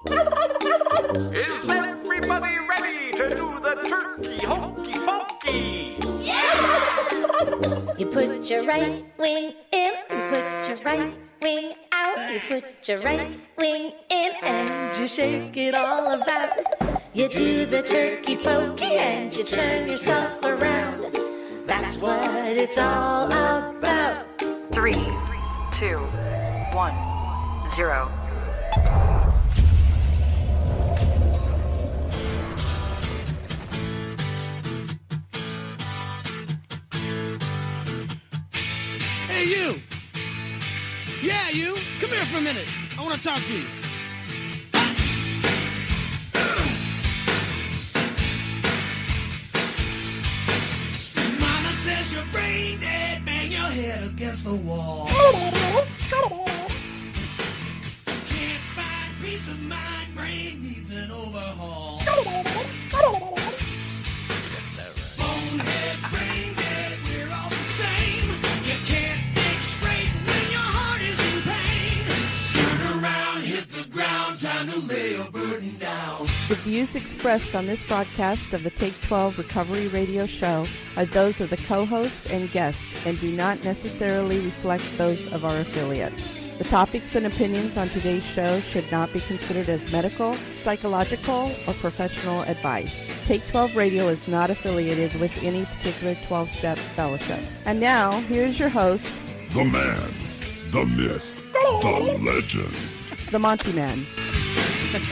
Is everybody ready to do the turkey hokey pokey? Yeah! You put your right wing in, you put your right wing out, you put your right wing in and you shake it all about. You do the turkey pokey and you turn yourself around. That's what it's all about. 3, 2, 1, 0. Hey, you! Yeah, you! Come here for a minute. I want to talk to you. Mama says your brain dead, bang your head against the wall. Can't find peace of mind, brain needs an overhaul. Bonehead, brain dead, we're all the same. You can't think straight when your heart is in pain. Turn around, hit the ground, time to lay your burden down. The views expressed on this broadcast of the Take 12 Recovery Radio Show are those of the co-host and guest and do not necessarily reflect those of our affiliates. The topics and opinions on today's show should not be considered as medical, psychological, or professional advice. Take 12 Radio is not affiliated with any particular 12-step fellowship. And now, here's your host, The man, the myth, the legend. the Monty Man. I'm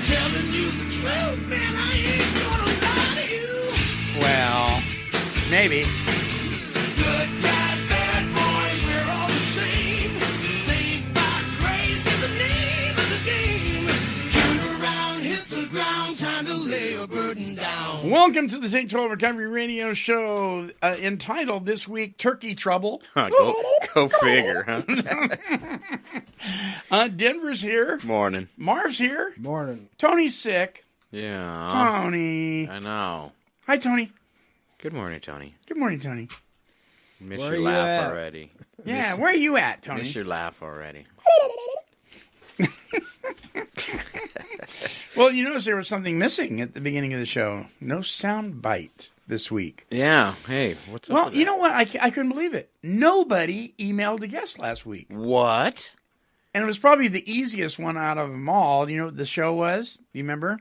telling you the truth, man, I ain't gonna lie to you. Well, maybe. Good guys, bad boys, we're all the same. Saved by grace is the name of the game. Turn around, hit the ground, time to lay your burden down. Welcome to the Take 12 Recovery Radio Show, entitled this week, Turkey Trouble. Go figure, huh? Denver's here. Morning. Marv's here. Morning. Tony's sick. Yeah. Tony. I know. Hi, Tony. Good morning, Tony. Good morning, Tony. Miss Where your you laugh at? already. Yeah, where are you at, Tony? Miss your laugh already. Well, you notice there was something missing at the beginning of the show. No sound bite this week. Yeah. Hey, what's up? Well, with you that? know what? I couldn't believe it. Nobody emailed a guest last week. What? And it was probably the easiest one out of them all. You know what the show was? Do you remember?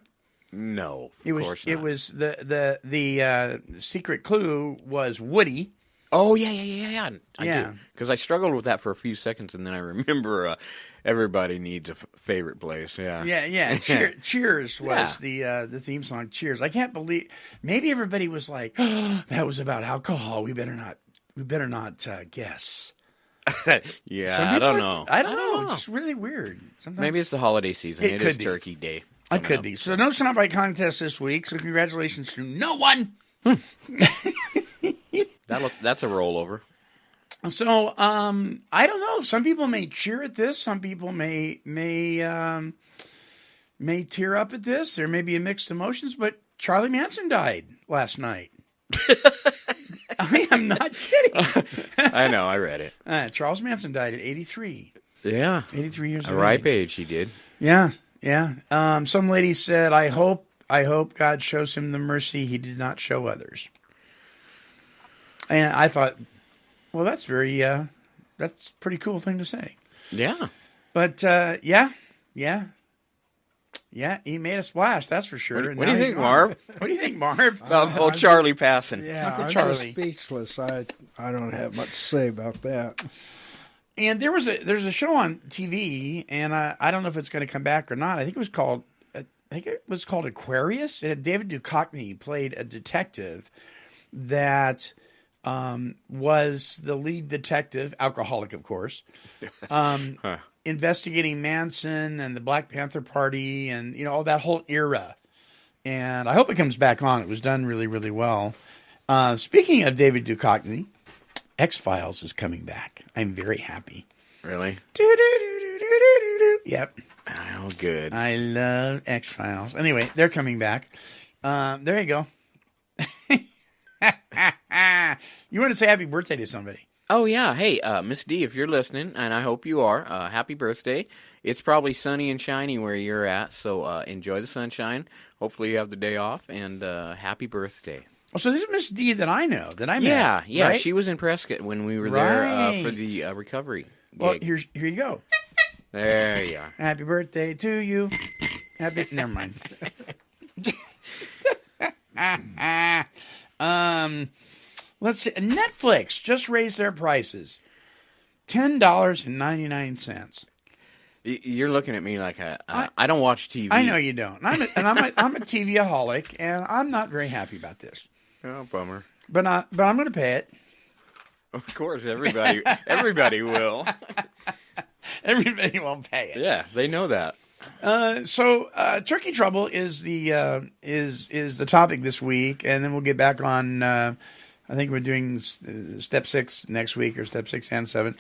No. It was. course It not. was the secret clue was Woody. Oh yeah. Yeah. Because I struggled with that for a few seconds, and then I remember everybody needs a favorite place. Yeah. Yeah. Cheers was the theme song. Cheers. I can't believe. Maybe everybody was like, oh, "That was about alcohol. We better not guess." Yeah. Some I people don't are- know. I don't know. It's just really weird. Sometimes Maybe it's the holiday season. It It could is be. Turkey Day. It coming could up. be. So no soundbite contest this week. So congratulations to no one. That's a rollover. So I don't know. Some people may cheer at this. Some people may tear up at this. There may be a mixed emotions. But Charlie Manson died last night. I am not kidding. I know. I read it. Charles Manson died at 83. Yeah. 83 years A of ripe age. age, he did. Yeah. Some lady said, I hope God shows him the mercy he did not show others. And I thought, well, that's that's a pretty cool thing to say. Yeah. But, yeah, he made a splash, that's for sure. What do you think, Marv? What do you think, Marv? About old Charlie passing. Yeah, Uncle I'm Charlie. just speechless. I don't have much to say about that. And there's a show on TV, and I don't know if it's going to come back or not. I think it was called Aquarius. It had David Duchovny played a detective that was the lead detective, alcoholic, of course, investigating Manson and the Black Panther Party and, all that whole era. And I hope it comes back on. It was done really, really well. Speaking of David Duchovny, X-Files is coming back. I'm very happy. Really? Yep. Oh, good. I love X-Files. Anyway, they're coming back. There you go. You want to say happy birthday to somebody? Oh, yeah. Hey, Miss D, if you're listening, and I hope you are, happy birthday. It's probably sunny and shiny where you're at, so enjoy the sunshine. Hopefully you have the day off, and happy birthday. Oh, so this is Miss D that I know, that I met. Yeah. right? She was in Prescott when we were there for the recovery gig. Well, here you go. There you are. Happy birthday to you. Never mind. Let's see. Netflix just raised their prices. $10.99. You're looking at me like I don't watch TV. I know you don't. I'm a TV-aholic, and I'm not very happy about this. Oh, bummer. But I'm going to pay it. Of course, everybody will. Everybody will pay it. Yeah, they know that. So turkey trouble is the topic this week, and then we'll get back on. I think we're doing step 6 next week, or step 6 and 7.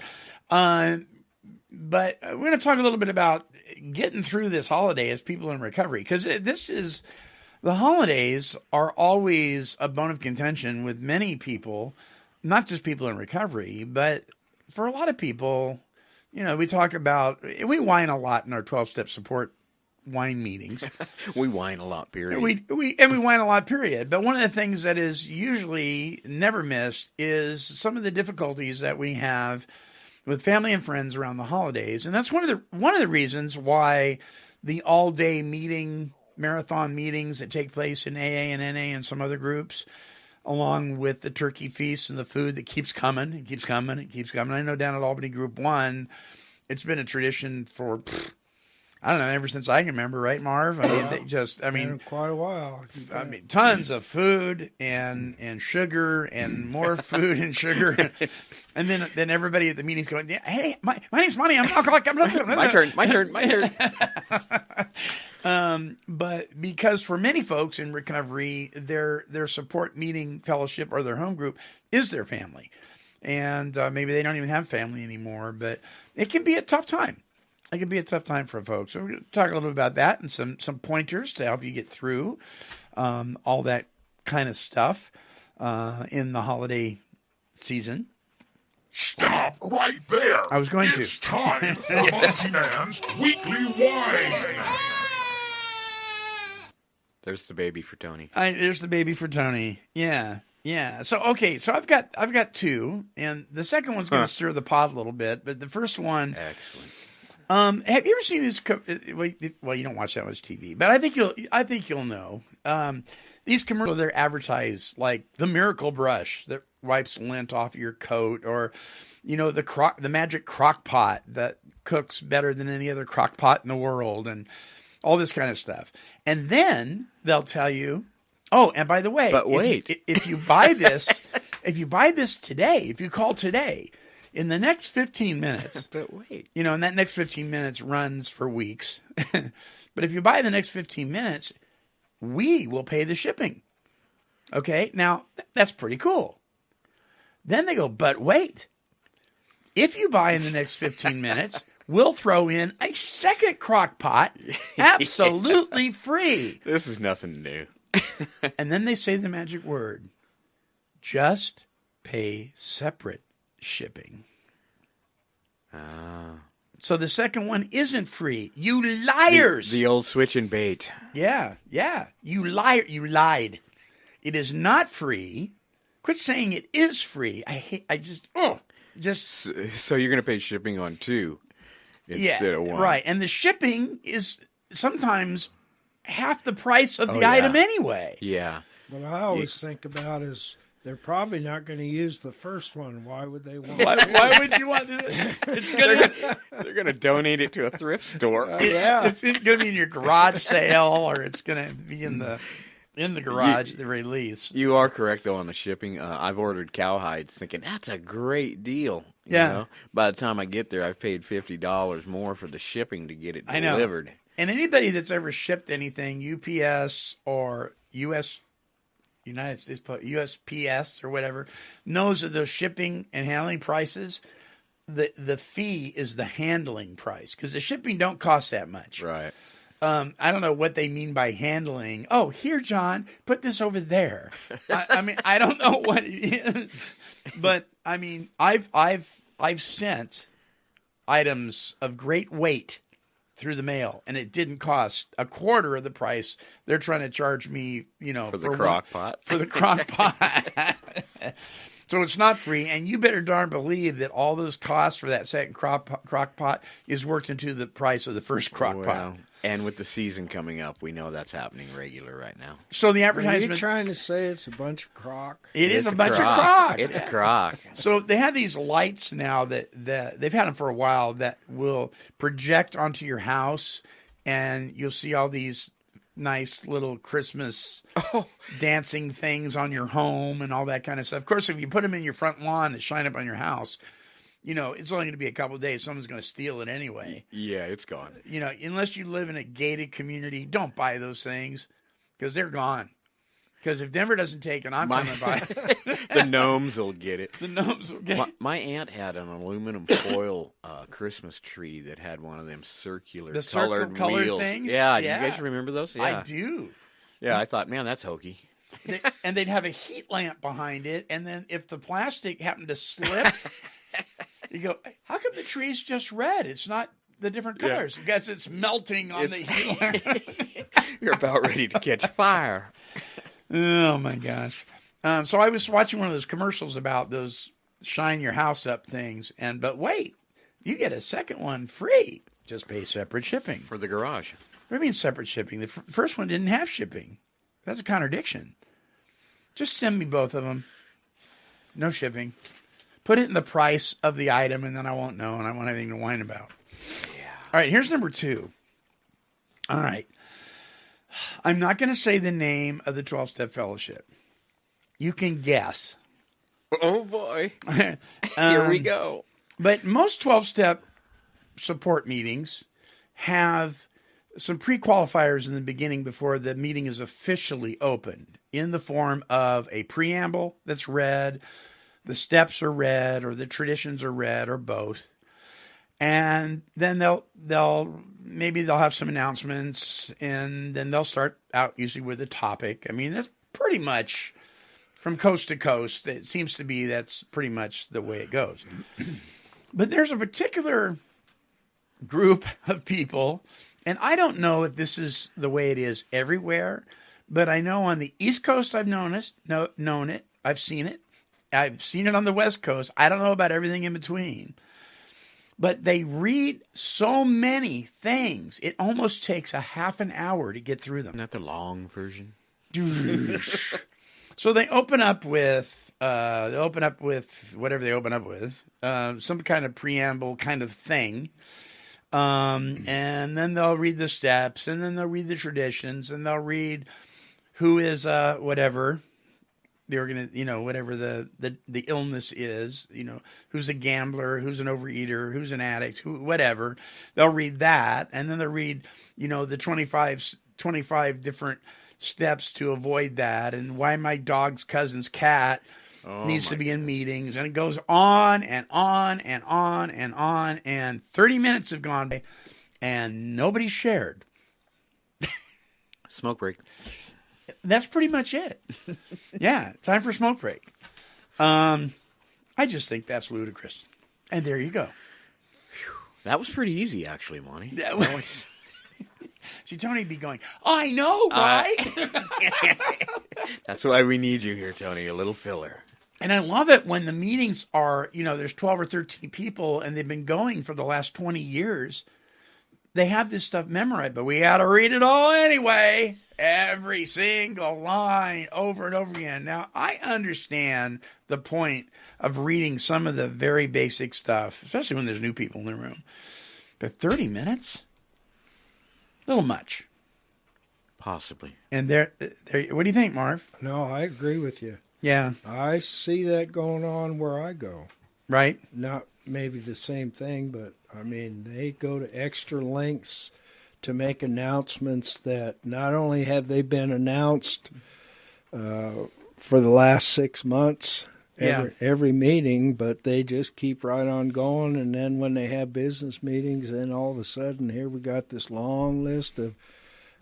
But we're going to talk a little bit about getting through this holiday as people in recovery, because the holidays are always a bone of contention with many people, not just people in recovery, but for a lot of people. You know, we whine a lot in our 12-step support wine meetings. We whine a lot, period. We whine a lot, period. But one of the things that is usually never missed is some of the difficulties that we have with family and friends around the holidays. And that's one of the reasons why the all-day marathon meetings that take place in AA and NA and some other groups, along with the turkey feast and the food that keeps coming. It keeps coming. It keeps coming. I know down at Albany Group 1, it's been a tradition for, I don't know, ever since I can remember, right, Marv? Quite a while. Tons of food and sugar and more food and sugar. And then everybody at the meeting's going, hey, my name's Monty. I'm an alcoholic. My turn. But because for many folks in recovery, their support meeting, fellowship, or their home group is their family. And maybe they don't even have family anymore, but it can be a tough time. It can be a tough time for folks. So we're going to talk a little bit about that and some pointers to help you get through all that kind of stuff in the holiday season. Stop right there. I was going to. It's time for Monty Man's Weekly Wine. There's the baby for Tony. There's the baby for Tony. Yeah. So I've got 2, and the second one's going to stir the pot a little bit, but the first one. Excellent. Have you ever seen this? Well, you don't watch that much TV, but I think you'll know. These commercials, they're advertised like the miracle brush that wipes lint off your coat, or the Magic Crock Pot that cooks better than any other crock pot in the world, and all this kind of stuff. And then they'll tell you, oh, and by the way, but wait, if you buy this, today, if you call today, in the next 15 minutes, but wait, and that next 15 minutes runs for weeks. But if you buy the next 15 minutes, we will pay the shipping. Okay, now that's pretty cool. Then they go, but wait, if you buy in the next 15 minutes, we'll throw in a second crock pot absolutely free. This is nothing new. And then they say the magic word, just pay separate shipping. So the second one isn't free. You liars. The old switch and bait. Yeah. You lied. It is not free. Quit saying it is free. So you're going to pay shipping on 2 instead of 1. Right. And the shipping is sometimes half the price of the item anyway. Yeah. What I always think about is they're probably not going to use the first one. Why would they want? Why would you want to? They're going to donate it to a thrift store. It's going to be in your garage sale, or it's going to be in the garage at the very least. You are correct though on the shipping. I've ordered cowhides, thinking that's a great deal. You know? By the time I get there, I've paid $50 more for the shipping to get it delivered. And anybody that's ever shipped anything, UPS or United States USPS or whatever, knows that those shipping and handling prices, the fee is the handling price, because the shipping don't cost that much. Right. I don't know what they mean by handling. Oh, here, John, put this over there. I mean, I don't know what it is, but I mean, I've sent items of great weight through the mail, and it didn't cost a quarter of the price they're trying to charge me, for the crock pot. For the crock pot. So it's not free, and you better darn believe that all those costs for that second crock pot is worked into the price of the first crock pot. And with the season coming up, we know that's happening regular right now. So the Are advertisement... you trying to say it's a bunch of crock? It is a bunch of crock. It's a crock. So they have these lights now that they've had them for a while that will project onto your house, and you'll see all these nice little Christmas dancing things on your home and all that kind of stuff. Of course, if you put them in your front lawn that shine up on your house, it's only going to be a couple of days. Someone's going to steal it anyway. Yeah, it's gone. Unless you live in a gated community, don't buy those things because they're gone. Because if Denver doesn't take it, I'm coming by. The gnomes will get it. The gnomes will get it. My aunt had an aluminum foil Christmas tree that had one of them circular colored wheels. Things? Yeah, do you guys remember those? Yeah. I do. Yeah, I thought, man, that's hokey. And they'd have a heat lamp behind it, and then if the plastic happened to slip, you go, how come the tree's just red? It's not the different colors. I guess it's melting on the heat lamp. You're about ready to catch fire. Oh, my gosh. So I was watching one of those commercials about those shine your house up things. But wait, you get a second one free. Just pay separate shipping. For the garage. What do you mean separate shipping? The first one didn't have shipping. That's a contradiction. Just send me both of them. No shipping. Put it in the price of the item, and then I won't know, and I won't have anything to whine about. Yeah. All right, here's number 2. All right. I'm not going to say the name of the 12-Step Fellowship. You can guess. Oh, boy. Here we go. But most 12-Step support meetings have some pre-qualifiers in the beginning before the meeting is officially opened in the form of a preamble that's read, the steps are read, or the traditions are read, or both. And then maybe they'll have some announcements, and then they'll start out usually with a topic. I mean, that's pretty much from coast to coast. It seems to be that's pretty much the way it goes. But there's a particular group of people, and I don't know if this is the way it is everywhere, but I know on the East Coast I've known it. I've seen it. I've seen it on the West Coast. I don't know about everything in between. But they read so many things, it almost takes a half an hour to get through them. Not the long version. So they open up with whatever they open up with, some kind of preamble kind of thing. And then they'll read the steps, and then they'll read the traditions, and they'll read who is whatever. Whatever the illness is, who's a gambler, who's an overeater, who's an addict, whatever. They'll read that, and then they'll read, the 25 different steps to avoid that, and why my dog's cousin's cat needs to be in meetings, and it goes on and on and on and on, and 30 minutes have gone by, and nobody's shared. Smoke break. That's pretty much it. Yeah, time for smoke break. I just think that's ludicrous. And there you go. That was pretty easy, actually, Monty. See, Tony'd be going, I know, right? That's why we need you here, Tony, a little filler. And I love it when the meetings are, there's 12 or 13 people, and they've been going for the last 20 years. They have this stuff memorized, but we got to read it all anyway. Every single line over and over again. Now, I understand the point of reading some of the very basic stuff, especially when there's new people in the room. But 30 minutes? A little much. Possibly. And what do you think, Marv? No, I agree with you. Yeah. I see that going on where I go. Right? Not maybe the same thing, but, I mean, they go to extra lengths to make announcements that not only have they been announced for the last 6 months, every meeting, but they just keep right on going. And then when they have business meetings, then all of a sudden, here we got this long list of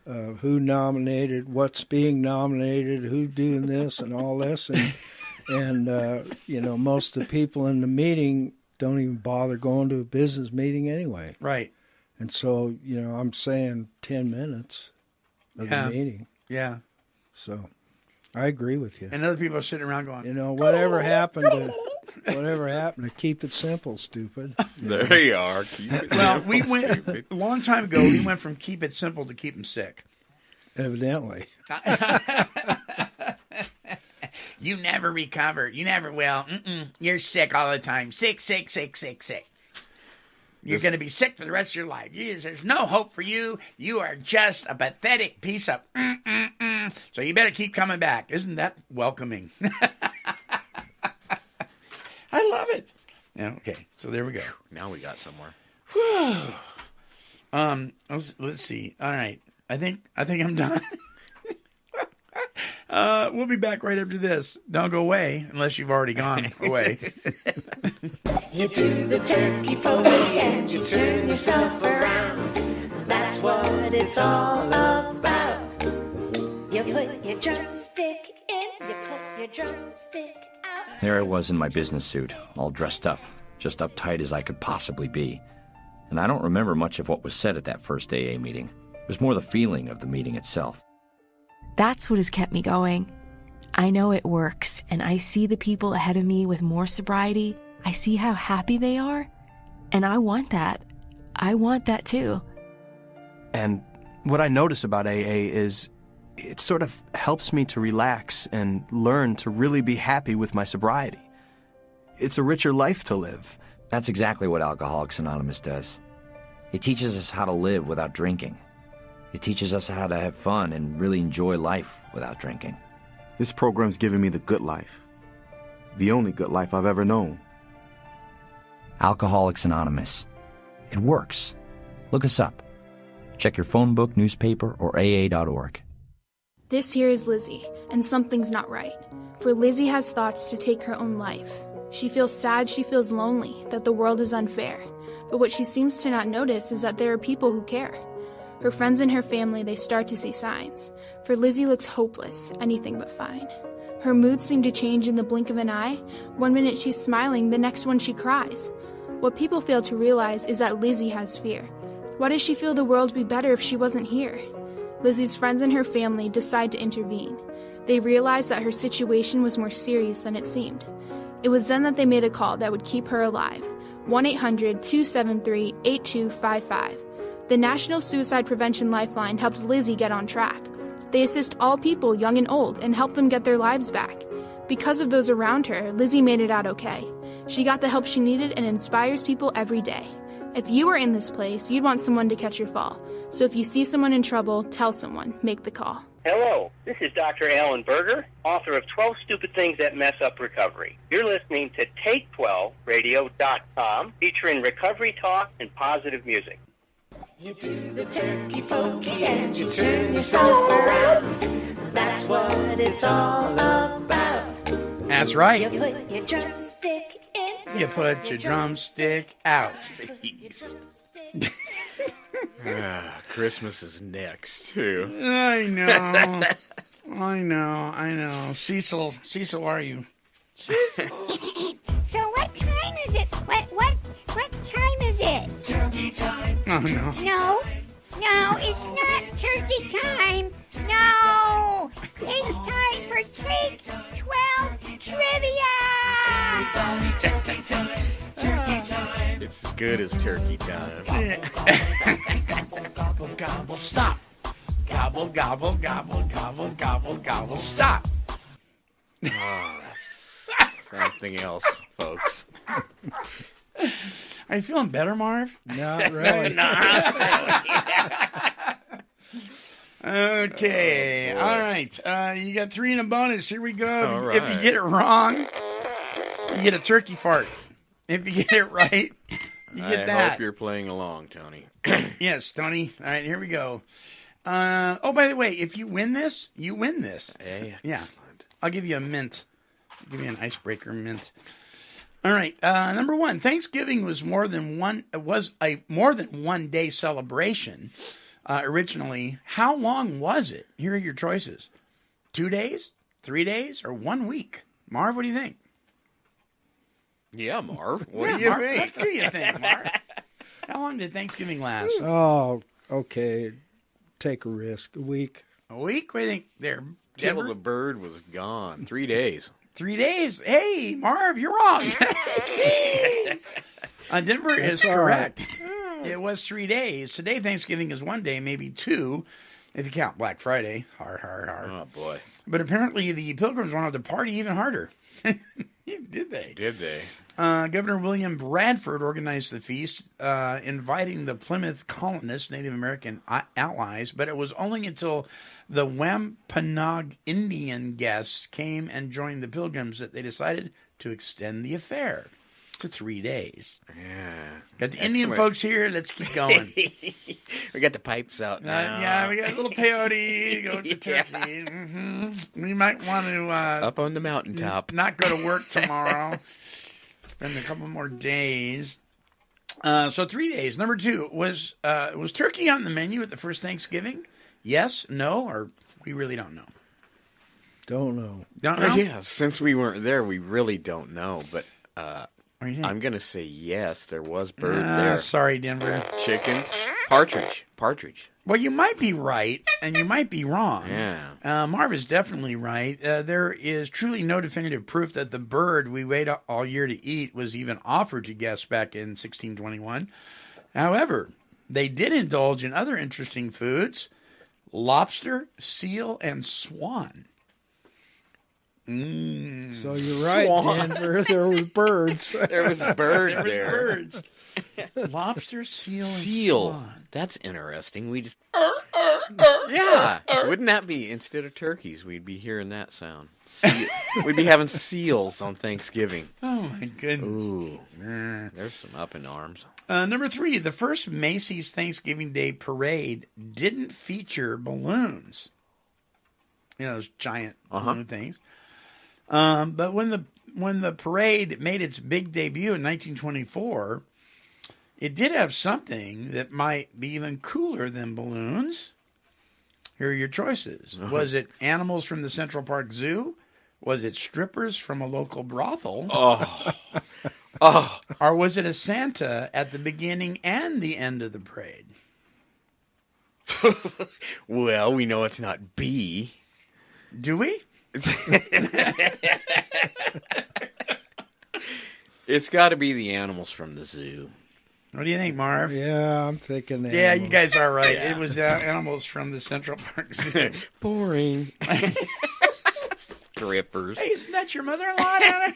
who nominated, what's being nominated, who's doing this and all this. And most of the people in the meeting don't even bother going to a business meeting anyway. Right. And so, I'm saying 10 minutes of the meeting. Yeah. So I agree with you. And other people are sitting around going, whatever happened to keep it simple, stupid. There you are. Keep it well, simple, we went stupid. a long time ago. We went from keep it simple to keep them sick. Evidently. You never recover. You never will. You're sick all the time. Sick. You're going to be sick for the rest of your life. There's no hope for you. You are just a pathetic piece of So you better keep coming back. Isn't that welcoming? I love it. Yeah, okay, so there we go. Now we got somewhere. Let's see. All right. I think I'm done. We'll be back right after this. Don't go away unless you've already gone away. You do the turkey pokey and you turn yourself around. That's what it's all about. You put your drumstick in, you put your drumstick out. There I was in my business suit, all dressed up, just uptight as I could possibly be. And I don't remember much of what was said at that first AA meeting. It was more the feeling of the meeting itself. That's what has kept me going. I know it works, and I see the people ahead of me with more sobriety. I see how happy they are, and I want that. I want that too. And what I notice about AA is it sort of helps me to relax and learn to really be happy with my sobriety. It's a richer life to live. That's exactly what Alcoholics Anonymous does. It teaches us how to live without drinking. It teaches us how to have fun and really enjoy life without drinking. This program's given me the good life. The only good life I've ever known. Alcoholics Anonymous. It works. Look us up. Check your phone book, newspaper, or AA.org. This here is Lizzie, and something's not right. For Lizzie has thoughts to take her own life. She feels sad, she feels lonely, that the world is unfair. But what she seems to not notice is that there are people who care. Her friends and her family, they start to see signs. For Lizzie looks hopeless, anything but fine. Her mood seemed to change in the blink of an eye. One minute she's smiling, the next one she cries. What people fail to realize is that Lizzie has fear. Why does she feel the world would be better if she wasn't here? Lizzie's friends and her family decide to intervene. They realize that her situation was more serious than it seemed. It was then that they made a call that would keep her alive. 1-800-273-8255. The National Suicide Prevention Lifeline helped Lizzie get on track. They assist all people, young and old, and help them get their lives back. Because of those around her, Lizzie made it out okay. She got the help she needed and inspires people every day. If you were in this place, you'd want someone to catch your fall. So if you see someone in trouble, tell someone. Make the call. Hello, this is Dr. Alan Berger, author of 12 Stupid Things That Mess Up Recovery. You're listening to Take12Radio.com, featuring recovery talk and positive music. You do the turkey pokey and you turn yourself around. That's what it's all about. That's right. You put your drumstick in. You put your drumstick out. Christmas is next, too. I know. Cecil, where are you? So what time is it? What time is it? Turkey time. Oh, no. No, it's not turkey time. No, it's time for Take 12 Trivia. Turkey time. Turkey time. It's as good as turkey time. Gobble, gobble, gobble, stop. Gobble, gobble, gobble, gobble, gobble, gobble, stop. Oh, something else, folks. Are you feeling better, Marv? Not really. Okay. All right. You got 3 in a bonus. Here we go. All right. If you get it wrong, you get a turkey fart. If you get it right, you get that. I hope you're playing along, Tony. Yes, Tony. All right, here we go. Oh, by the way, if you win this, you win this. Hey, yeah. I'll give you a mint Give me an icebreaker mint. All right, number one. Thanksgiving was a more than 1 day celebration. Originally, how long was it? Here are your choices: 2 days, 3 days, or 1 week. Marv, what do you think? Yeah, Marv. What do you Marv, think? What do you think, Marv? How long did Thanksgiving last? Oh, okay. Take a risk. A week. A week? What do you think there? Till Denver? the bird was gone. 3 days. 3 days. Hey, Marv, you're wrong. Denver is correct. It was 3 days. Today, Thanksgiving is 1 day, maybe 2, if you count Black Friday. Har, har, har. Oh, boy. But apparently the Pilgrims wanted to party even harder. Did they? Did they? Governor William Bradford organized the feast, inviting the Plymouth colonists, Native American allies, but it was only until the Wampanoag Indian guests came and joined the Pilgrims that they decided to extend the affair to 3 days. Yeah. Got the Indian folks here. Let's keep going. We got the pipes out now. Yeah, we got a little peyote. Go with the turkey. We might want to... up on the mountaintop. Not go to work tomorrow. Spend a couple more days. So 3 days. Number two, was turkey on the menu at the first Thanksgiving? Yes, no, or we really don't know? Don't know. Don't know? Yeah, since we weren't there, we really don't know. But What do you think? I'm going to say yes, there was bird there. Sorry, Denver. Chickens. Partridge. Well, you might be right, and you might be wrong. Yeah. Marv is definitely right. There is truly no definitive proof that the bird we wait all year to eat was even offered to guests back in 1621. However, they did indulge in other interesting foods: lobster, seal, and swan. So you're right, Swan. Denver. There were birds. There was bird there. Birds. Lobster, seal, and swan. That's interesting. We just... Yeah. Wouldn't that be, instead of turkeys, we'd be hearing that sound. We'd be having seals on Thanksgiving. Oh, my goodness. Ooh. There's some up in arms. Number three, the first Macy's Thanksgiving Day parade didn't feature balloons. You know, those giant balloon things. But when the parade made its big debut in 1924, it did have something that might be even cooler than balloons. Here are your choices. Was it animals from the Central Park Zoo? Was it strippers from a local brothel? Oh. Or was it a Santa at the beginning and the end of the parade? Well, we know it's not B. Do we? It's got to be the animals from the zoo. What do you think, Marv? Yeah, I'm thinking animals. Yeah, you guys are right. Yeah. It was animals from the Central Park Zoo. Boring. Strippers. Hey, isn't that your mother-in-law, Donna?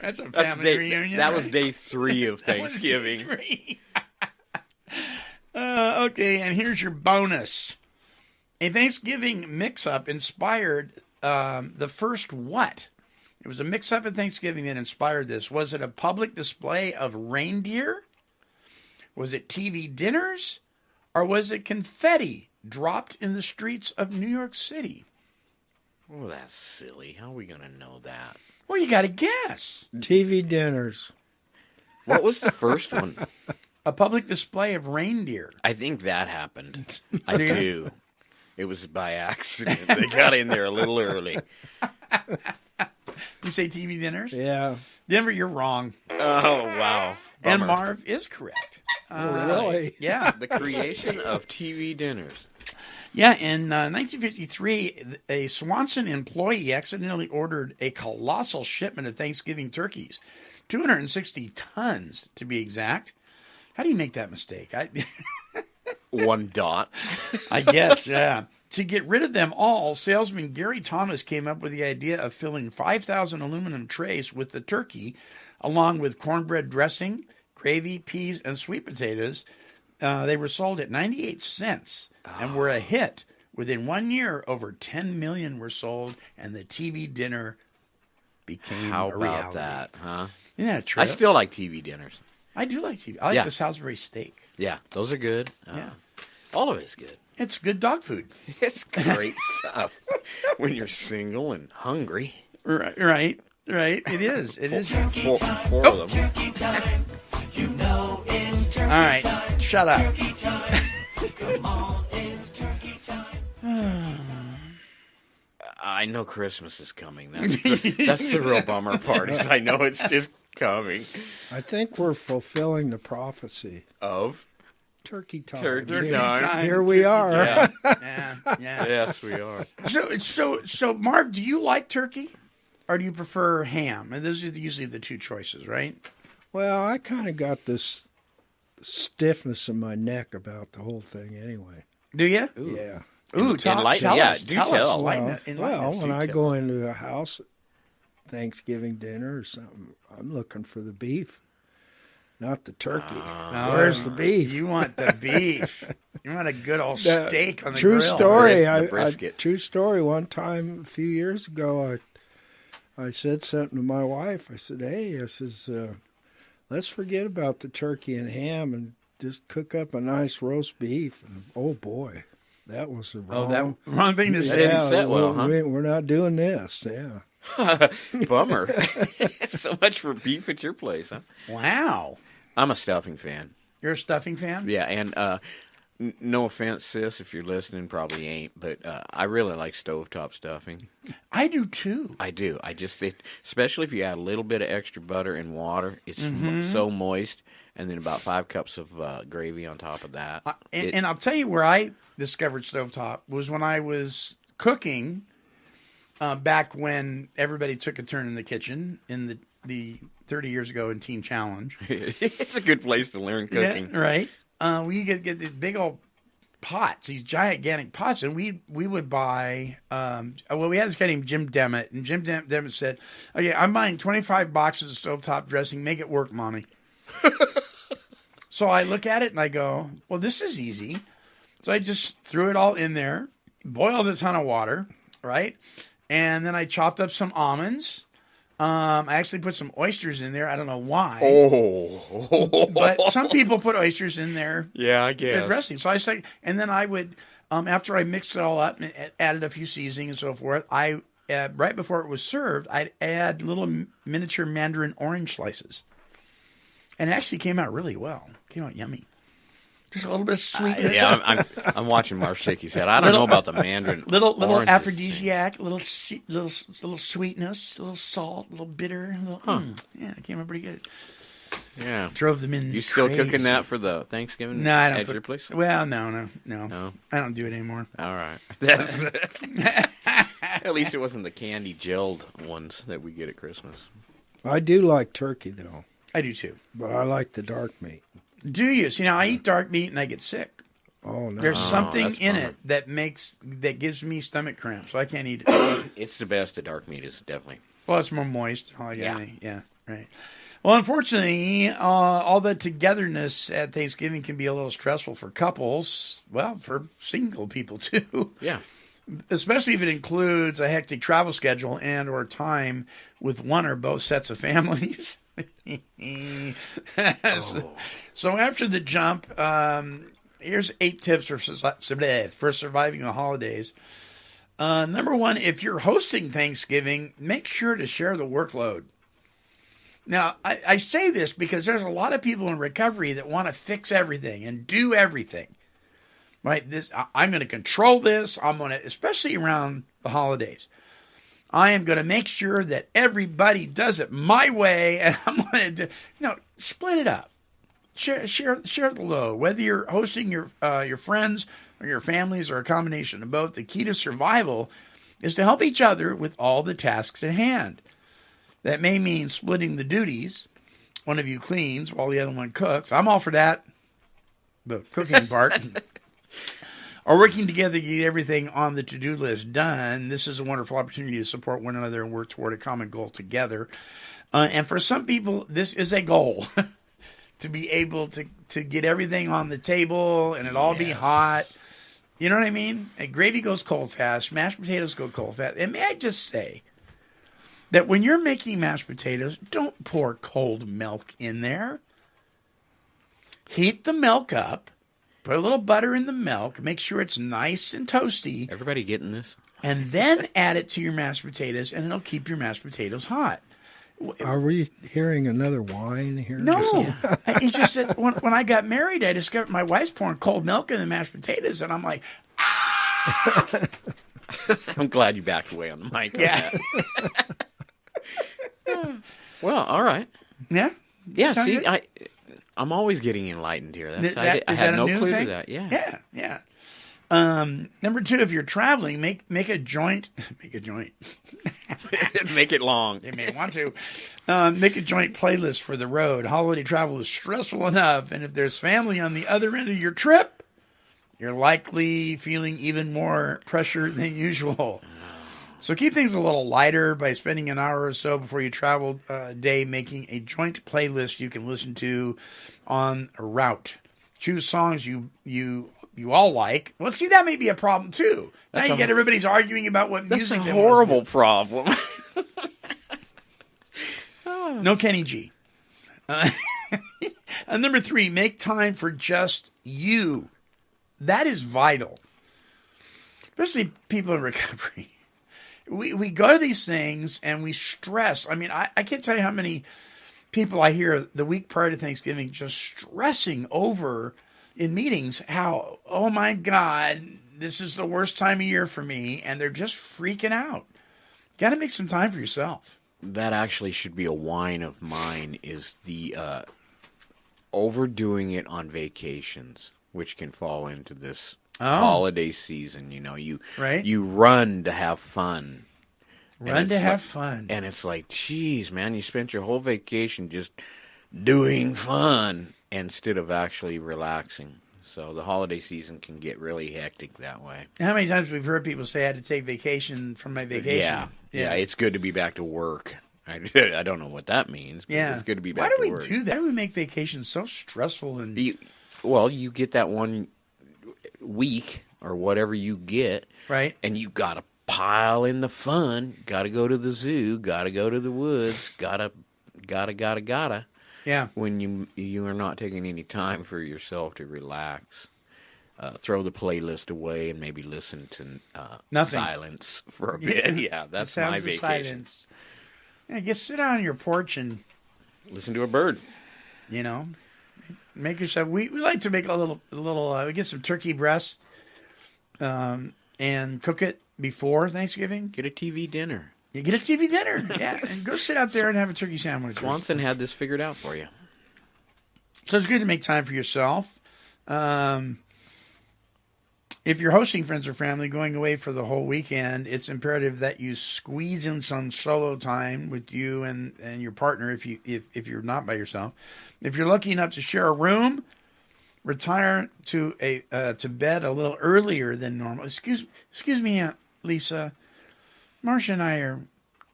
That's a family reunion. That was day 3 of Thanksgiving. That was day 3. Okay, and here's your bonus. A Thanksgiving mix-up inspired the first what? It was a mix-up at Thanksgiving that inspired this. Was it a public display of reindeer? Was it TV dinners? Or was it confetti dropped in the streets of New York City? Oh, that's silly. How are we going to know that? Well, you got to guess. TV dinners. What was the first one? A public display of reindeer. I think that happened. I do. It was by accident. They got in there a little early. You say TV dinners? Yeah. Denver, you're wrong. Oh, wow. And Bummer. Marv is correct. Really? Yeah. The creation of TV dinners. Yeah, in 1953, a Swanson employee accidentally ordered a colossal shipment of Thanksgiving turkeys, 260 tons to be exact. How do you make that mistake? One dot. I guess, yeah. To get rid of them all, salesman Gary Thomas came up with the idea of filling 5,000 aluminum trays with the turkey, along with cornbread dressing, gravy, peas, and sweet potatoes. They were sold at 98 cents and were a hit. Within 1 year, over 10 million were sold, and the TV dinner became How a about reality. that, huh? Isn't that a trip? I still like TV dinners. I do like TV. I like the Salisbury steak. Yeah, those are good. Yeah. All of it's good. It's good dog food. It's great stuff when you're single and hungry. Right. It is. It is. Four of them. You know it's turkey All right, time. shut up. Turkey time. Come on, it's turkey time. I know Christmas is coming. That's the real bummer part. Is I know it's just coming. I think we're fulfilling the prophecy of turkey time. Turkey time. Here we are. Yeah. Yes, we are. So, Marv, do you like turkey, or do you prefer ham? And those are usually the two choices, right? Well, I kind of got this stiffness in my neck about the whole thing anyway. Do you? Yeah. Ooh, tell us. Tell us. Well, when I go into a house, Thanksgiving dinner or something, I'm looking for the beef, not the turkey. Where's the beef? You want the beef. You want a good old steak on the true grill. Story. Brisket. True story. One time a few years ago, I said something to my wife. I said, "Hey," I says, "let's forget about the turkey and ham and just cook up a nice roast beef." And oh boy. That was the wrong thing to say. Didn't set well, huh? We're not doing this. Yeah. Bummer. So much for beef at your place, huh? Wow. I'm a stuffing fan. You're a stuffing fan? Yeah, and no offense, sis, if you're listening, probably ain't, but I really like stovetop stuffing. I do too. I do. Especially if you add a little bit of extra butter and water, it's so moist, and then about 5 cups of gravy on top of that. And I'll tell you where I discovered stovetop was when I was cooking back when everybody took a turn in the kitchen in the 30 years ago in Teen Challenge. It's a good place to learn cooking. Yeah, right. We get these big old pots, these gigantic pots, and we would buy. We had this guy named Jim Demmett, and Jim Demmett said, "Okay, I'm buying 25 boxes of stovetop dressing. Make it work, Mommy." So I look at it and I go, "Well, this is easy." So I just threw it all in there, boiled a ton of water, right, and then I chopped up some almonds. I actually put some oysters in there. I don't know why. Oh. But some people put oysters in there. Yeah, I guess. Their dressing. So I said, and then I would, after I mixed it all up and added a few seasoning and so forth, right before it was served, I'd add little miniature mandarin orange slices. And it actually came out really well. Came out yummy. Just a little bit of sweetness. I'm watching Marv shake his head. I don't know about the mandarin. Little oranges aphrodisiac, little sweetness, a little salt, a little bitter. Yeah, it came out pretty good. Yeah. Drove them in. You still crazy. cooking that for the Thanksgiving No, I don't at your place? Well, no. I don't do it anymore. All right. At least it wasn't the candy gelled ones that we get at Christmas. I do like turkey, though. I do, too. But I like the dark meat. Do you? See, now I eat dark meat and I get sick. Oh, no. There's something in it that gives me stomach cramps, so I can't eat it. It's the best. The dark meat is definitely. Well, it's more moist. Yeah, right. Well, unfortunately, all the togetherness at Thanksgiving can be a little stressful for couples. Well, for single people, too. Yeah. Especially if it includes a hectic travel schedule and or time with one or both sets of families. So after the jump, here's 8 tips for surviving the holidays. Number 1, if you're hosting Thanksgiving, make sure to share the workload. Now, I say this because there's a lot of people in recovery that want to fix everything and do everything. Right? I'm going to control this. I'm going to, especially around the holidays. I am going to make sure that everybody does it my way, and I'm going to split it up. Share the load. Whether you're hosting your friends or your families or a combination of both, the key to survival is to help each other with all the tasks at hand. That may mean splitting the duties. One of you cleans while the other one cooks. I'm all for that, the cooking part. Or working together to get everything on the to-do list done. This is a wonderful opportunity to support one another and work toward a common goal together. And for some people, this is a goal. To be able to get everything on the table and it all be hot. You know what I mean? And gravy goes cold fast. Mashed potatoes go cold fast. And may I just say that when you're making mashed potatoes, don't pour cold milk in there. Heat the milk up. Put a little butter in the milk. Make sure it's nice and toasty. Everybody getting this? and then add it to your mashed potatoes, and it'll keep your mashed potatoes hot. Are we hearing another whine here? No, it's just that when I got married, I discovered my wife's pouring cold milk in the mashed potatoes, and I'm like, ah! I'm glad you backed away on the mic. Yeah. Well, all right. Yeah. Yeah. Sound See, good? I'm always getting enlightened here. That's I Is had that a no new clue thing? to that. Yeah. Yeah. Yeah. Number 2, if you're traveling, make a joint. Make a joint. Make it long. They may want to. Make a joint playlist for the road. Holiday travel is stressful enough, and if there's family on the other end of your trip, you're likely feeling even more pressure than usual. So keep things a little lighter by spending an hour or so before you travel a day making a joint playlist you can listen to on a route. Choose songs you all like. Well, see, that may be a problem too. Now you get everybody's arguing about what music. That's a horrible problem. No Kenny G. And number 3, make time for just you. That is vital, especially people in recovery. We go to these things and we stress. I mean, I can't tell you how many people I hear the week prior to Thanksgiving just stressing over in meetings how, oh my God, this is the worst time of year for me, and they're just freaking out. Got to make some time for yourself. That actually should be a whine of mine, is the overdoing it on vacations, which can fall into this holiday season. You know, you run to have fun. Run to have fun. And it's like, geez, man, you spent your whole vacation just doing fun instead of actually relaxing. So the holiday season can get really hectic that way. How many times we've heard people say I had to take vacation from my vacation? Yeah, it's good to be back to work. I don't know what that means, but it's good to be back to work. Why do we do that? Why do we make vacations so stressful? And you get that one week or whatever you get, right? And you got to pile in the fun. Got to go to the zoo. Got to go to the woods. Gotta. Yeah. When you are not taking any time for yourself to relax, throw the playlist away and maybe listen to nothing. Silence for a bit. Yeah, that's my vacation. Silence. Yeah, just sit on your porch and listen to a bird. You know, make yourself. We like to make a little. We get some turkey breast, and cook it before Thanksgiving. Get a TV dinner. You get a TV dinner, yeah, and go sit out there and have a turkey sandwich. Swanson had this figured out for you. So it's good to make time for yourself. If you're hosting friends or family going away for the whole weekend, it's imperative that you squeeze in some solo time with you and your partner if you're not by yourself. If you're lucky enough to share a room, retire to bed a little earlier than normal. Excuse me, Aunt Lisa. Marcia and I are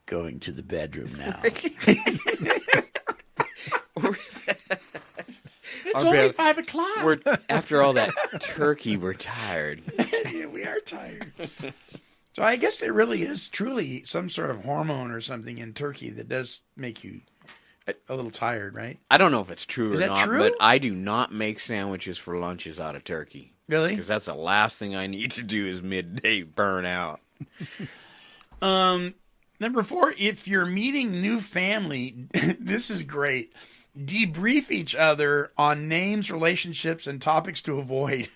going to the bedroom now. It's only 5 o'clock. After all that turkey, we're tired. Yeah, we are tired. So I guess there really is truly some sort of hormone or something in turkey that does make you a little tired, right? I don't know if it's true is or that not, true? but I do not make sandwiches for lunches out of turkey. Really? Because that's the last thing I need to do is midday burn out. Number 4, if you're meeting new family, this is great. Debrief each other on names, relationships, and topics to avoid.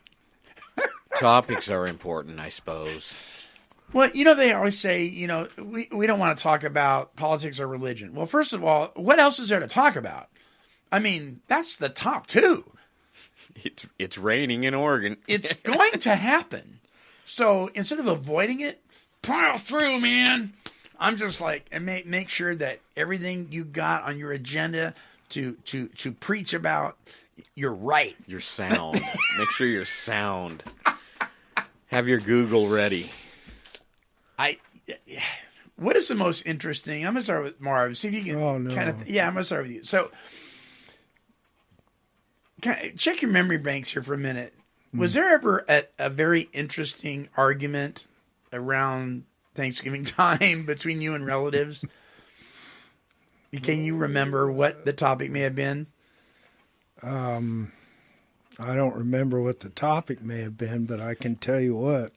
Topics are important, I suppose. Well, you know, they always say, you know, we don't want to talk about politics or religion. Well, first of all, what else is there to talk about? I mean, that's the top 2. It's raining in Oregon. It's going to happen. So instead of avoiding it, plow through, man. I'm just like, and make sure that everything you got on your agenda to preach about, you're right. You're sound. Make sure you're sound. Have your Google ready. What is the most interesting? I'm going to start with Marv. See if you can kind of... Yeah, I'm going to start with you. So, check your memory banks here for a minute. Was there ever a very interesting argument around Thanksgiving time between you and relatives? Can you remember what the topic may have been? I don't remember what the topic may have been, but I can tell you what.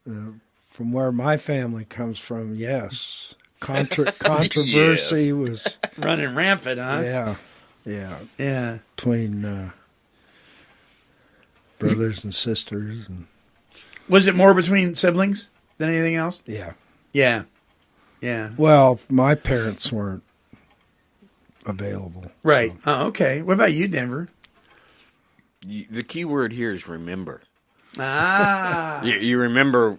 from where my family comes from, yes. Controversy Yes. was running rampant, huh? Yeah. Between brothers and sisters, and was it more between siblings than anything else? Yeah. Well, my parents weren't available. right. Oh, okay. What about you, Denver? The key word here is remember. Ah. You remember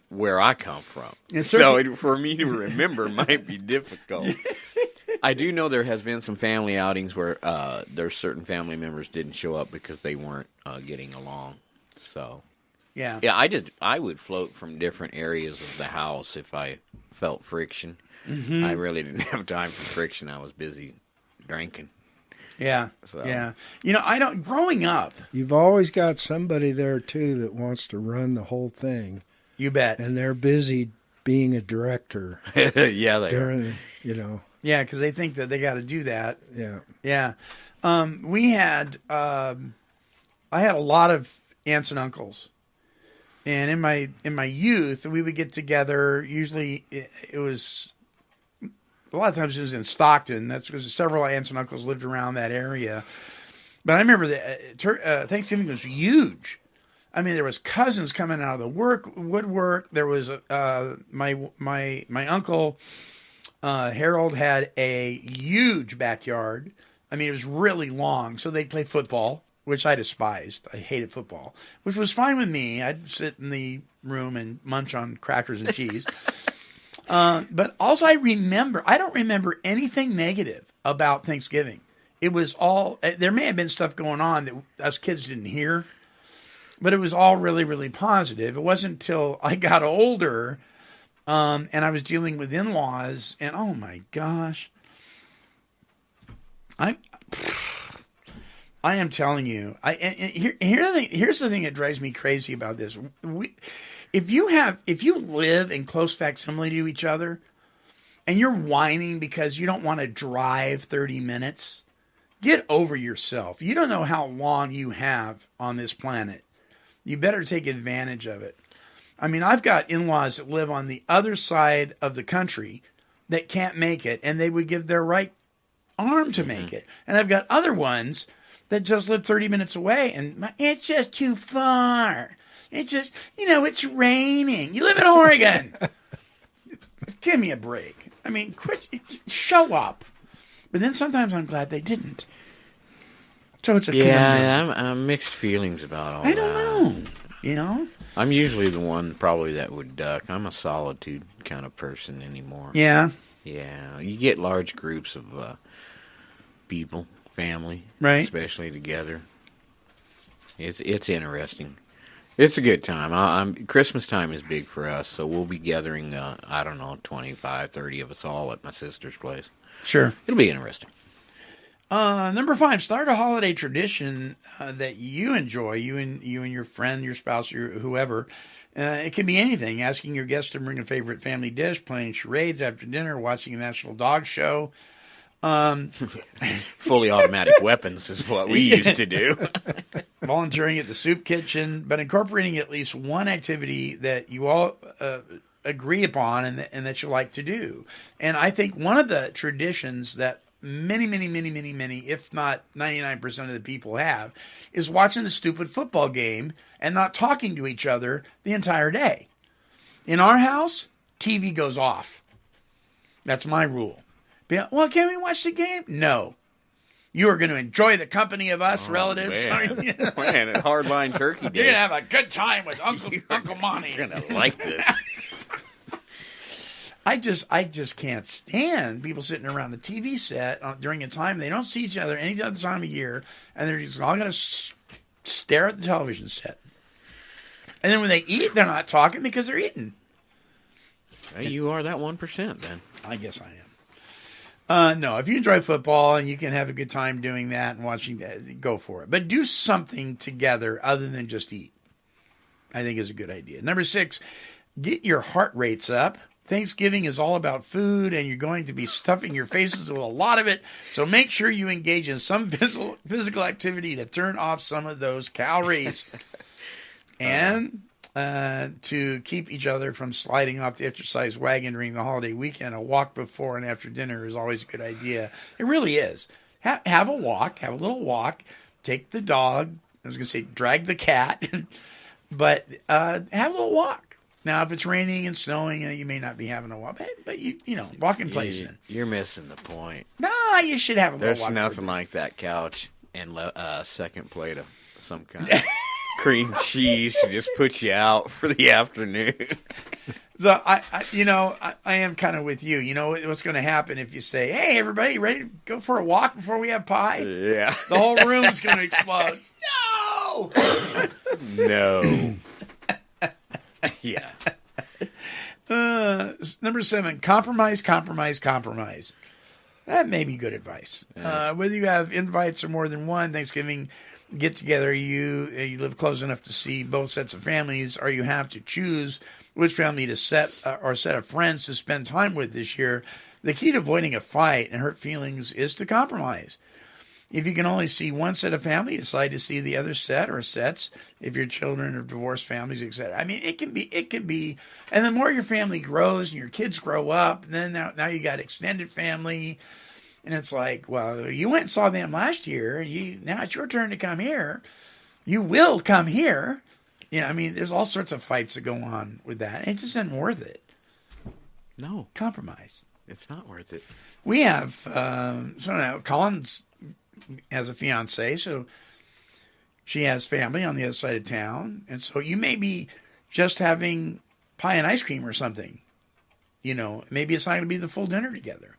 where I come from. So for me to remember might be difficult. I do know there has been some family outings where there's certain family members didn't show up because they weren't getting along. So yeah, I would float from different areas of the house if I felt friction. Mhm. I really didn't have time for friction. I was busy drinking. Yeah. So. Yeah. Growing up. You've always got somebody there, too, that wants to run the whole thing. You bet. And they're busy being a director. Yeah, they are. Yeah, because they think that they got to do that. Yeah. Yeah. I had a lot of aunts and uncles. And in my youth, we would get together. Usually it was... A lot of times it was in Stockton. That's because several aunts and uncles lived around that area. But I remember that Thanksgiving was huge. I mean, there was cousins coming out of the woodwork. There was my uncle Harold had a huge backyard. I mean, it was really long. So they'd play football, which I despised. I hated football, which was fine with me. I'd sit in the room and munch on crackers and cheese. But also I don't remember anything negative about Thanksgiving. It was all, there may have been stuff going on that us kids didn't hear, but it was all really, really positive. It wasn't until I got older, and I was dealing with in-laws, and oh my gosh, I am telling you, here's the thing that drives me crazy about this. If you live in close facsimile to each other and you're whining because you don't want to drive 30 minutes, get over yourself. You don't know how long you have on this planet. You better take advantage of it. I mean, I've got in-laws that live on the other side of the country that can't make it, and they would give their right arm to make it. And I've got other ones that just live 30 minutes away, and it's just too far. It's just, it's raining. You live in Oregon. Give me a break. I mean, show up. But then sometimes I'm glad they didn't. So it's a I'm mixed feelings about all that. I don't know. I'm usually the one probably that would duck. I'm a solitude kind of person anymore. Yeah. Yeah. You get large groups of people, family, right? Especially together. It's interesting. It's a good time. Christmas time is big for us, so we'll be gathering, 25, 30 of us all at my sister's place. Sure. It'll be interesting. Number 5, start a holiday tradition that you enjoy, you and your friend, your spouse, whoever. It can be anything, asking your guests to bring a favorite family dish, playing charades after dinner, watching a national dog show. Fully automatic weapons is what we used to do. Volunteering at the soup kitchen, but incorporating at least one activity that you all agree upon and that you like to do. And I think one of the traditions that many, if not 99% of the people have, is watching the stupid football game and not talking to each other the entire day. In our house, TV goes off. That's my rule. Well, can we watch the game? No. You are going to enjoy the company of us relatives. Man, a hardline turkey day. You're going to have a good time with Uncle Monty. You're going to like this. I just can't stand people sitting around the TV set during a time they don't see each other any other time of year, and they're just all going to stare at the television set. And then when they eat, they're not talking because they're eating. Well, you are that 1% then. I guess I am. No, if you enjoy football and you can have a good time doing that and watching that, go for it. But do something together other than just eat. I think is a good idea. Number 6, get your heart rates up. Thanksgiving is all about food, and you're going to be stuffing your faces with a lot of it. So make sure you engage in some physical activity to turn off some of those calories. And to keep each other from sliding off the exercise wagon during the holiday weekend. A walk before and after dinner is always a good idea. It really is. Have a walk, have a little walk, take the dog. I was going to say drag the cat, but have a little walk. Now, if it's raining and snowing, you may not be having a walk, but you know, walk in place. You're missing the point. No, you should have a little walk. There's nothing like that couch and a second plate of some kind of cream cheese to just put you out for the afternoon. So I am kind of with you. You know what's going to happen if you say, "Hey, everybody, ready to go for a walk before we have pie?" Yeah, the whole room's going to explode. No, no. Yeah. Number 7, compromise. That may be good advice. Whether you have invites or more than one Thanksgiving get together, you live close enough to see both sets of families, or you have to choose which family to set of friends to spend time with this year. The key to avoiding a fight and hurt feelings is to compromise. If you can only see one set of family, decide to see the other set or sets. If your children are divorced families, etc. I mean, it can be, and the more your family grows and your kids grow up, then now you got extended family, and it's like, well, you went and saw them last year, now it's your turn to come here. You will come here. You know, I mean, there's all sorts of fights that go on with that. It just isn't worth it. No. Compromise. It's not worth it. We have, so now Colin's has a fiance, so she has family on the other side of town, and so you may be just having pie and ice cream or something. You know, maybe it's not going to be the full dinner together,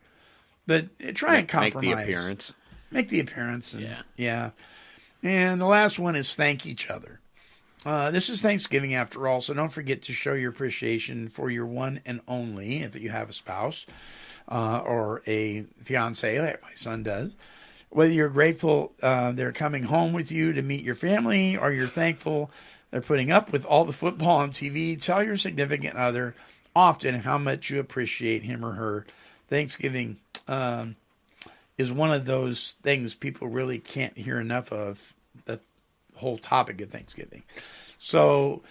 but try and compromise. Make the appearance. And, yeah. And the last one is thank each other. This is Thanksgiving after all, so don't forget to show your appreciation for your one and only, if you have a spouse or a fiance, like my son does. Whether you're grateful they're coming home with you to meet your family, or you're thankful they're putting up with all the football on TV, tell your significant other often how much you appreciate him or her. Thanksgiving is one of those things people really can't hear enough of, the whole topic of Thanksgiving. So,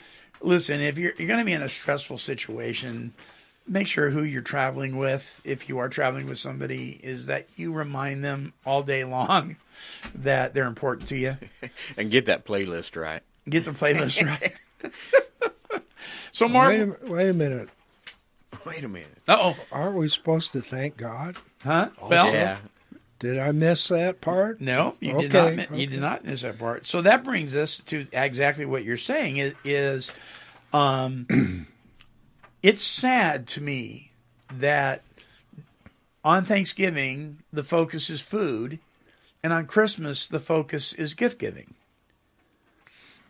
listen, if you're going to be in a stressful situation, make sure who you're traveling with, if you are traveling with somebody, is that you remind them all day long that they're important to you. And get that playlist right. Get the playlist right. So, Mark... Wait a minute. Uh-oh. Aren't we supposed to thank God? Huh? Also? Yeah. Did I miss that part? No, you did not. You did not miss that part. So that brings us to exactly what you're saying is it's sad to me that on Thanksgiving, the focus is food, and on Christmas, the focus is gift giving.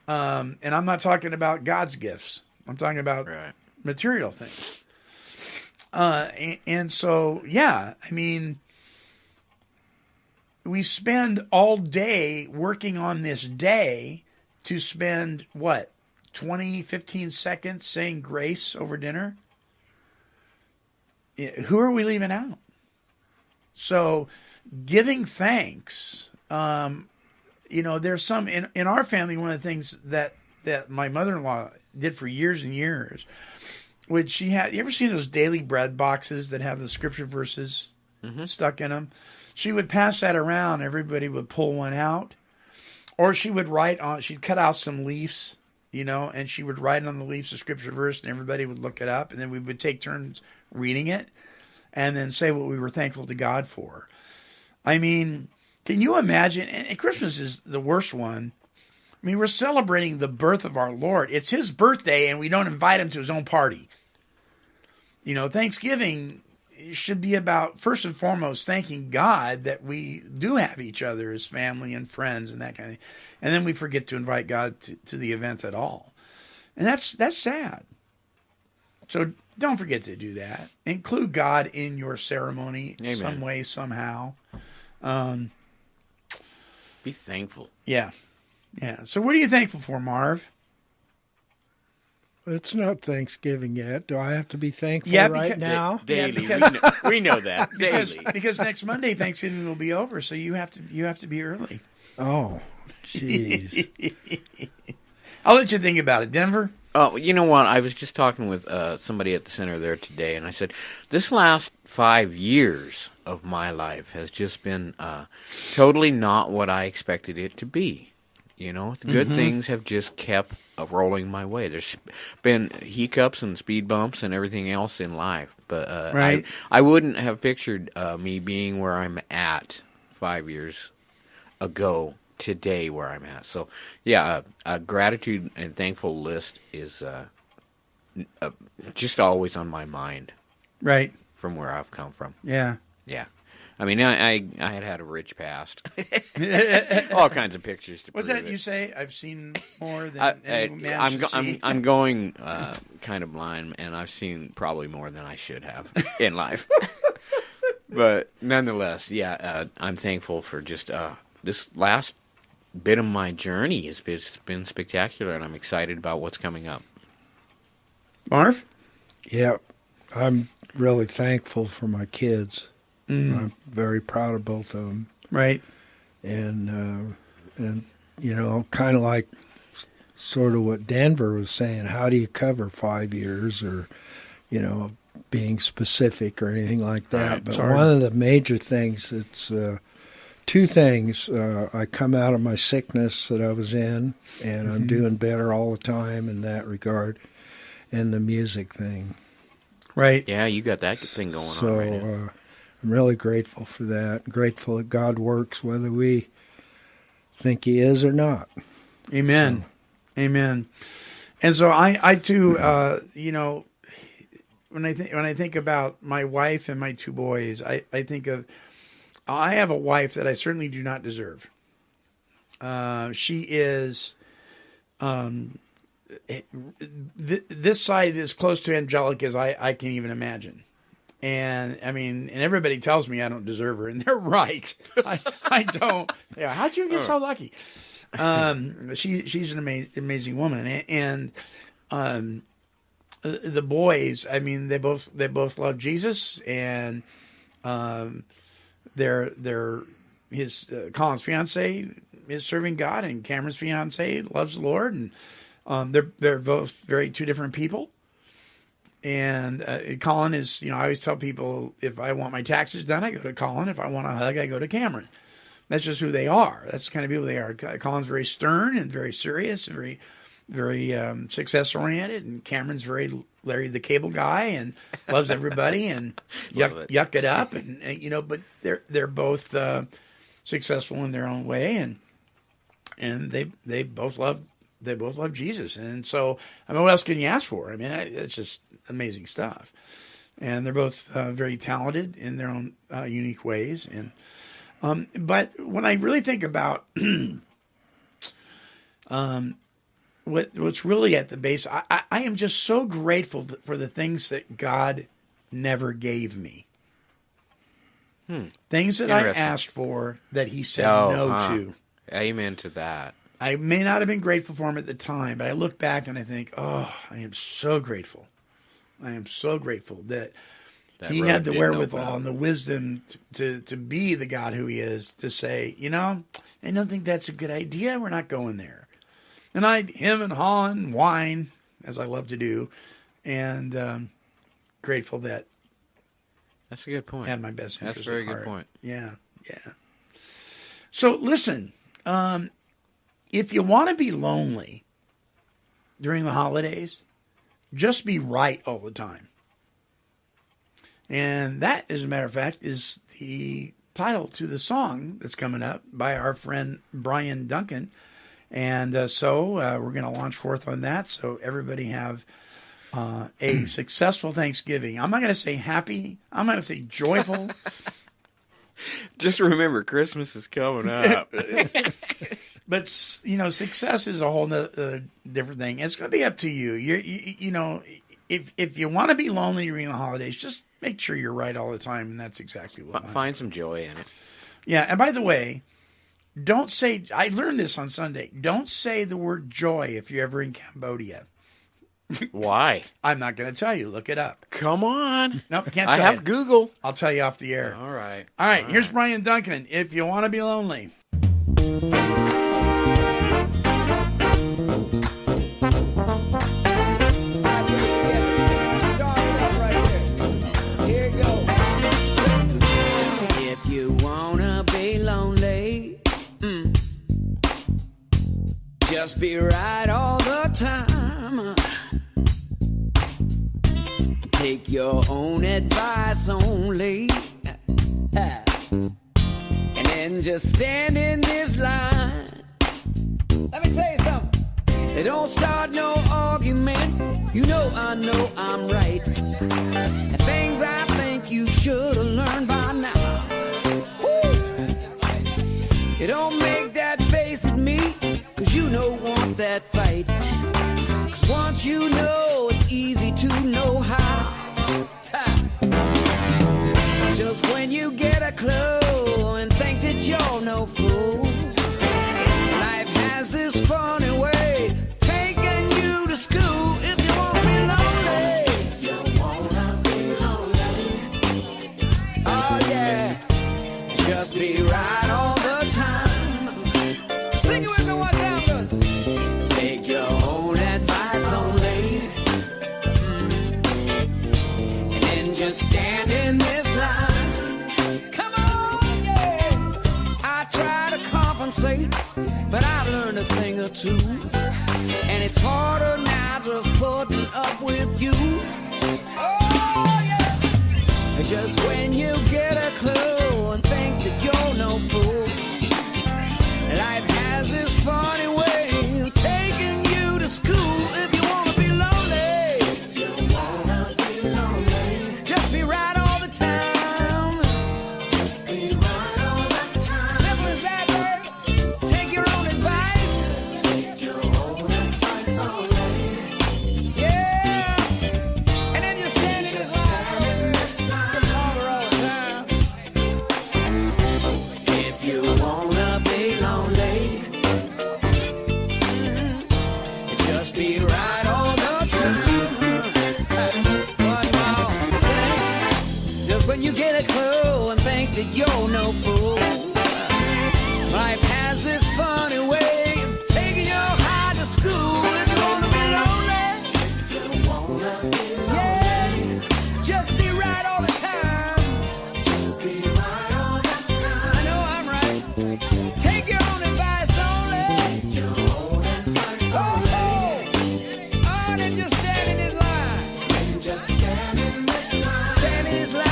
And I'm not talking about God's gifts. I'm talking about material things. And so, yeah, I mean, we spend all day working on this day to spend, 15 seconds saying grace over dinner? Who are we leaving out? So giving thanks, there's some, in our family, one of the things that my mother-in-law did for years and years, which she had, you ever seen those daily bread boxes that have the scripture verses stuck in them? She would pass that around, everybody would pull one out, or she'd cut out some leaves, and she would write on the leaves a scripture verse, and everybody would look it up, and then we would take turns reading it, and then say what we were thankful to God for. I mean, can you imagine? And Christmas is the worst one. I mean, we're celebrating the birth of our Lord. It's his birthday, and we don't invite him to his own party. Thanksgiving should be about, first and foremost, thanking God that we do have each other as family and friends and that kind of thing. And then we forget to invite God to the event at all. And that's sad. So don't forget to do that. Include God in your ceremony some way, somehow. Be thankful. Yeah. Yeah. So what are you thankful for, Marv? It's not Thanksgiving yet. Do I have to be thankful now? Daily. We know that. Daily. Because next Monday Thanksgiving will be over, so you have to be early. Oh, jeez. I'll let you think about it. Denver? Oh, you know what? I was just talking with somebody at the center there today, and I said, this last 5 years of my life has just been totally not what I expected it to be. You know, the good things have just kept rolling my way. There's been hiccups and speed bumps and everything else in life, but Right. I wouldn't have pictured me being where I'm at 5 years ago today where I'm at. So, yeah, a gratitude and thankful list is just always on my mind. Right. From where I've come from. Yeah. Yeah. I mean, I had a rich past. All kinds of pictures to What's prove that it. you say? I've seen more than any man should see. I'm going kind of blind, and I've seen probably more than I should have in life. But nonetheless, yeah, I'm thankful for just this last bit of my journey. Has been spectacular, and I'm excited about what's coming up. Marv? Yeah, I'm really thankful for my kids. I'm very proud of both of them. Right. And you know, kind of like sort of what Denver was saying, how do you cover 5 years or, you know, being specific or anything like that. Right, But sorry. one of the major things, it's two things. I come out of my sickness that I was in, and I'm doing better all the time in that regard, and the music thing. Right. Yeah, you got that thing going on right now. So I'm really grateful for that. Grateful that God works whether we think He is or not. Amen. Amen. And so I too, you know, when I think about my wife and my two boys, I think of, I have a wife that I certainly do not deserve. She is, this side is close to angelic as I can even imagine. And I mean, and everybody tells me I don't deserve her, and they're right. I don't. Yeah, how'd you get so lucky? She's an amazing woman, and the boys. I mean, they both love Jesus, and his Colin's fiance is serving God, and Cameron's fiance loves the Lord, and they're both very two different people. And Colin is, you know, I always tell people, if I want my taxes done, I go to Colin. If I want a hug, I go to Cameron. That's just who they are. That's the kind of people they are. Colin's very stern and very serious, and very, very success oriented, and Cameron's very Larry the Cable Guy and loves everybody and yuck it up, and you know. But they're both successful in their own way, and they both love Jesus, and so I mean, what else can you ask for? I mean, it's just amazing stuff, and they're both very talented in their own unique ways, and. But when I really think about what's really at the base, I am just so grateful for the things that God never gave me. Things that I asked for that He said no to. Amen to that. I may not have been grateful for Him at the time, but I look back and I think, oh, I am so grateful. I am so grateful that He had the wherewithal and the wisdom to be the God who He is, to say, you know, I don't think that's a good idea. We're not going there. And I'd him and haw and whine, as I love to do, and grateful that that's a good point. Had my best interest. That's a very at good heart. point. Yeah, yeah. So listen, if you want to be lonely during the holidays, just be right all the time. And that, as a matter of fact, is the title to the song that's coming up by our friend Brian Duncan. And so we're going to launch forth on that. So everybody have a successful Thanksgiving. I'm not going to say happy. I'm going to say joyful. Just remember, Christmas is coming up. But, you know, success is a whole different thing. It's going to be up to you. You know, if you want to be lonely during the holidays, just make sure you're right all the time, and that's exactly what. Find some joy in it. Yeah, and by the way, don't say. I learned this on Sunday. Don't say the word joy if you're ever in Cambodia. Why? I'm not going to tell you. Look it up. Come on. Nope, can't tell you. I have Google. I'll tell you off the air. All right. All right. Here's Brian Duncan. If you want to be lonely. Just be right all the time. Take your own advice only. And then just stand in this line. Let me tell you something. Don't start no argument. You know I know I'm right. And things I think you should have learned by now. Woo! You don't make that face at me, 'cause you don't want that fight. 'Cause once you know, it's easy to know how. Just when you get a clue and think that you're no fool, life has this funny way taking you to school. If you want to be lonely, if you want to be lonely, oh yeah, just be right all the time. Sing it with me one time, good. Take your own advice only, and then just stand in this line. But I've learned a thing or two, and it's harder now just putting up with you. Oh yeah. Just when you get a clue and think that you're no fool, life has this funny way of taking you to school. If you want to be lonely, if you want to be lonely, just be right all the time. Just be right all the time. Simple as that. That you're no fool. Life has this funny way of taking your high to school. If you wanna be lonely, if you wanna be lonely, yeah, just be right all the time. Just be right all the time. I know I'm right. Take your own advice only. Take your own advice only. Oh, then just stand in this line. Then just stand in this line. Stand in this line.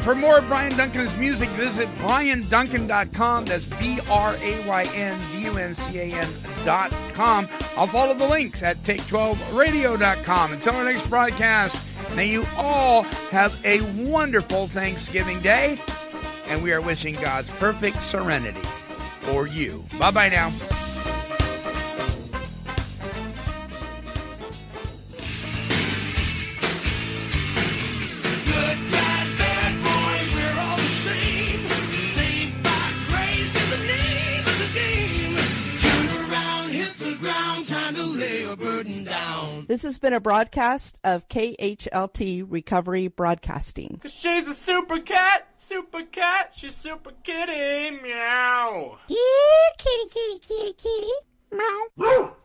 For more of Brian Duncan's music, visit BrianDuncan.com. That's BrianDuncan.com. I'll follow the links at Take12Radio.com. Until our next broadcast, may you all have a wonderful Thanksgiving Day, and we are wishing God's perfect serenity for you. Bye-bye now. This has been a broadcast of KHLT Recovery Broadcasting. 'Cause she's a super cat, she's super kitty, meow. Here, kitty, kitty, kitty, kitty. Meow.